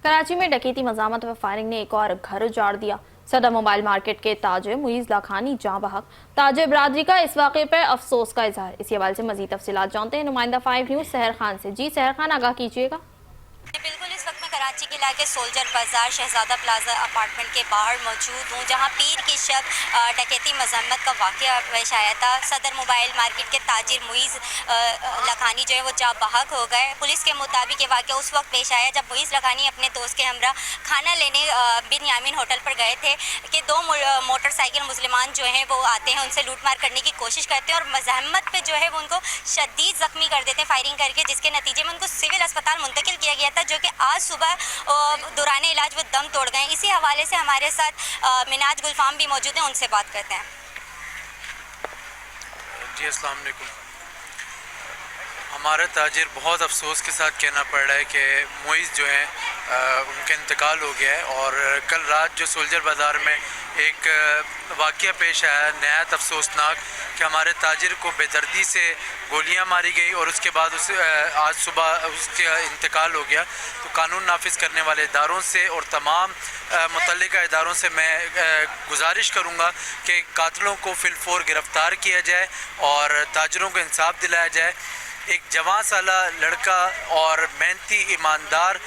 कराची में डकैती मज़ामत व फायरिंग ने एक और घर उजाड़ दिया। सदर मोबाइल मार्केट के ताजिर मुईज़ लाखानी जाँ बहक। ताजिर बरादरी का इस वाक़े पर अफसोस का इजहार। इसी हवाले से मज़ीद तफसीलात जानते हैं नुमाइंदा 5 न्यूज़ सहर खान से। जी सहर खान, आगाह कीजिएगा। बिल्कुल, इस वक्त मैं कराची के इलाके सोल्जर बाजार शहजादा प्लाजा अपार्टमेंट के बाहर मौजूद हूँ, जहाँ पीर की शब डकैती मजम्मत का वाक़या पेश आया था। सदर मोबाइल मार्केट के ताजिर मुईज़ लखानी जो है वो जा बहक हो गए। पुलिस के मुताबिक ये वाक़या उस वक्त पेश आया जब मुईज़ लखानी अपने दोस्त के हमरा खाना लेने बिन यामीन होटल पर गए थे कि दो मोटरसाइकिल मुसलमान जो हैं वो आते हैं, उनसे लूटमार करने की कोशिश करते हैं और मजम्मत पे जो है वो उनको शदीद ज़ख्मी कर देते हैं फायरिंग करके, जिसके नतीजे में उनको सिविल अस्पताल मुंतकिल किया गया था, जो कि आज सुबह दौरान इलाज वो दम तोड़ गए। इसी हवाले से हमारे साथ मिनाज गुलफाम भी मौजूद हैं, उनसे बात करते हैं। जी अस्सलाम वालेकुम। हमारे ताजिर बहुत अफसोस के साथ कहना पड़ रहा है कि मुईज़ जो हैं उनका इंतकाल हो गया है। और कल रात जो सोल्जर बाज़ार में एक वाक़या पेश आया नहायत अफसोसनाक कि हमारे ताजिर को बेदर्दी से गोलियां मारी गई और उसके बाद आज सुबह उसका इंतकाल हो गया। तो कानून नाफिज करने वाले इदारों से और तमाम मुतल्लिका इदारों से मैं गुजारिश करूँगा कि कातिलों को फिलफौर गिरफ़्तार किया जाए और ताजिरों को इंसाफ दिलाया जाए। एक जवान साला लड़का और मेहनती ईमानदार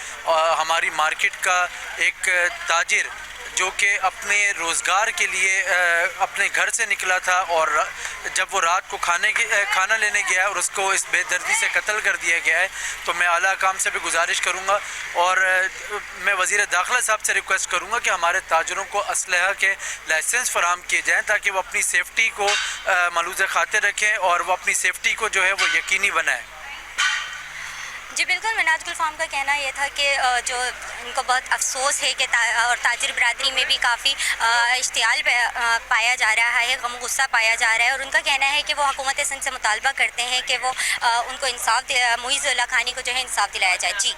हमारी मार्केट का एक ताजिर जो कि अपने रोज़गार के लिए अपने घर से निकला था और जब वो रात को खाना लेने गया और उसको इस बेदर्दी से कत्ल कर दिया गया है। तो मैं आला काम से भी गुजारिश करूँगा और मैं वज़ीर दाखिला साहब से रिक्वेस्ट करूँगा कि हमारे ताजरों को असलहा के लाइसेंस फराहम किए जाएँ ताकि वो अपनी सेफ़्टी को मलूज़ खातिर रखें और वो अपनी सेफ़्टी को जो है वो यकीनी बनाएँ। जी बिल्कुल, मिनाज गुलफाम का कहना ये था कि जो उनको बहुत अफसोस है कि और ताजिर बरादरी में भी काफ़ी इश्तियाल पाया जा रहा है, गम गुस्सा पाया जा रहा है और उनका कहना है कि वो हुकूमत सिंध से मुतालबा करते हैं कि वो उनको इंसाफ मुईज़ लखानी को जो है इंसाफ दिलाया जाए। जी।